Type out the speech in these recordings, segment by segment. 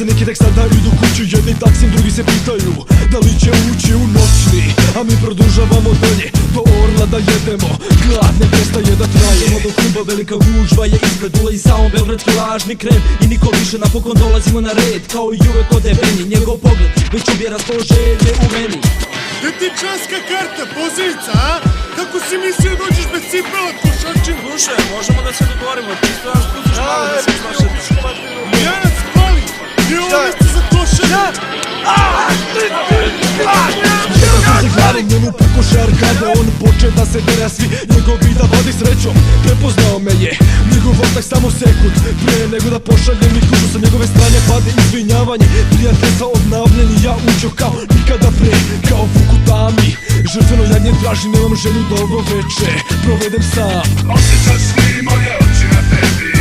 se neki tek sada idu kući, jedni taksim, drugi se pitaju da li će ući u noćni, a mi produžavamo dalje do Orla da jedemo, glad ne prestaje da traje. Idemo do kluba, velika gužva je ispred, ulazi samo beogradski lažni krem i niko više, napokon dolazimo na red, kao i uvek odebeni, njegov pogled već ubije raspoloženje u meni. Detičanska karta, pozica, a? Kako si mislio dođeš bez cipela, košačin? Slušaj, možemo da se dogovorimo, ti stojaš pustiš malo da se slašati. Ja spali, nije ovo mjesto za košanje. Se glavom njemu pokoše arkade, on poče da se dere, svi njegovi da vodi srećom. Prepoznao me je, njegov otak samo sekund pre nego da pošaljem i kužu sa njegove strane pade izvinjavanje, prijateljstva obnavljeni, ja učio kao nikada pre, kao vuk u tami. Žrtveno jagnje tražim, nemam želju da ovo veče provedem sam. Osjećaš li moje oči na tebi,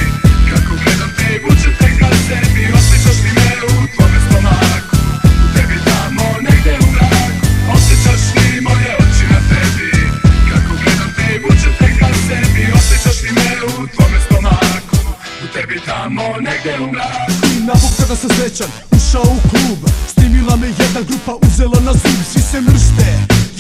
kako gledam te i vuče te ka sebi. Osjećaš li me u tvome stomaku, u tebi tamo negde u mraku. Osjećaš li moje oči na tebi, kako gledam te i vuče te ka sebi. Osjećaš li me u tvome stomaku, u tebi tamo negde u mraku. I napok kada sam srećan, ušao u klub, snimila me jedna grupa, uzela na zub, svi se mršte.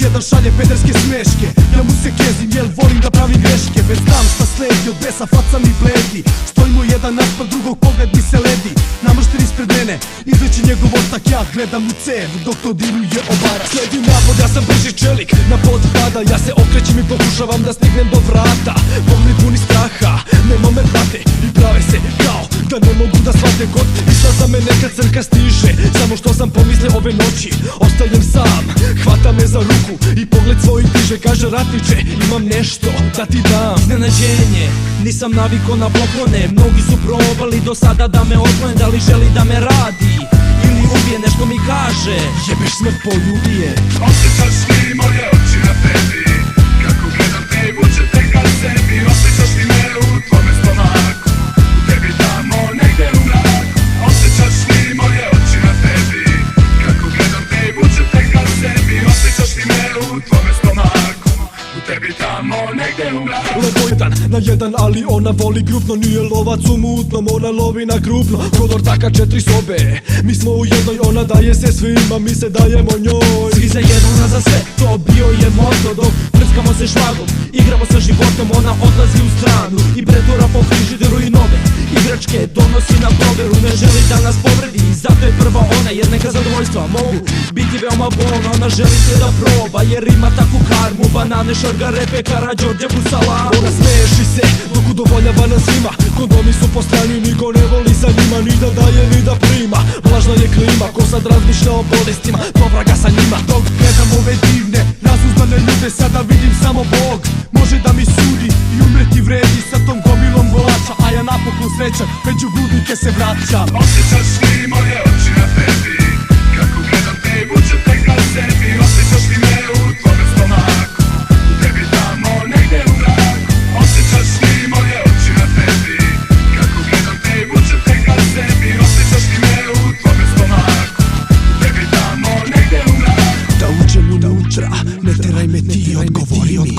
Jedan šalje pederske smeške, ja mu se kezim jer volim da pravim greške. Već znam šta sledi, od besa faca mi bledi, stojimo jedan naspred drugog, pogled mi se ledi. Namršten ispred mene, izleći njegov otak, ja gledam u cev dok to diruje obara. Sledi napod, ja sam brži čelik, na pod pada, ja se okrećem i pokušavam da stignem do vrata. Pogled puni straha, nema me prate i prave se kao da ne mogu da shvate kod izlaza me neka crka stiže. Samo što sam pomislio ove noći, ostajem sam, hvata me za ruku i pogled svoj diže, kaže ratniče, imam nešto da ti dam. Iznenađenje, nisam naviko na poklone, mnogi su probali do sada da me otklone, da li želi da me radi ili ubije, nešto mi kaže, jebeš smrt poljubi je. Osjećaš li moje oči na tebi, kako gledam te i vuče te ka sebi. Osjećaš li me u tvome stomaku, u tebi tamo negde u mraku. Osjećaš li moje oči na tebi, kako gledam te i vuče te ka sebi. Osjećaš li me u tvome stomaku, u tebi tamo negde u mraku. Lovo na jedan, ali ona voli grupno, nije lovac u mutnom, ona lovi na krupno. Kod ortaka 4 sobe, mi smo u jednoj, ona daje se svima, mi se dajemo njoj. svi za jedno, ona za sve, to bio je moto. Dok prskamo se švagom, igramo sa životom, ona odlazi u stranu i pretura po frižideru i nove igračke donosi na proveru. Ne želi da nas povredi, zato je prva ona, jer neka zadovoljstva mogu biti veoma bolna. Ona želi sve da proba, jer ima takvu karmu, banane, šargarepe, Karađorđe, busalamu. Ona smeši se dok udovoljava na svima, kondomi su po strani, niko ne voli sa njima, ni da daje ni da prima. Vlažna je klima, ko sad razmišlja o bolestima, dobra ga sa njima. Dok gledam ove divne, razuzdane ljude, sada vidim samo Bog može da mi sudi i umreti vredi sa tom gomilom golača. A ja napokon srećan, među bludnike se vraćam. Osjećaš li moje oči na tebi, kako gledam te i vuče te ka sebi. Osjećaš li me u tvome stomaku, u tebi tamo negde u mraku. Osjećaš li moje oči na tebi, kako gledam te i vuče te ka sebi. Osjećaš li me u tvome stomaku, u tebi tamo negde u mraku. Da uđem unutra, ne teraj me ti, odgovori mi.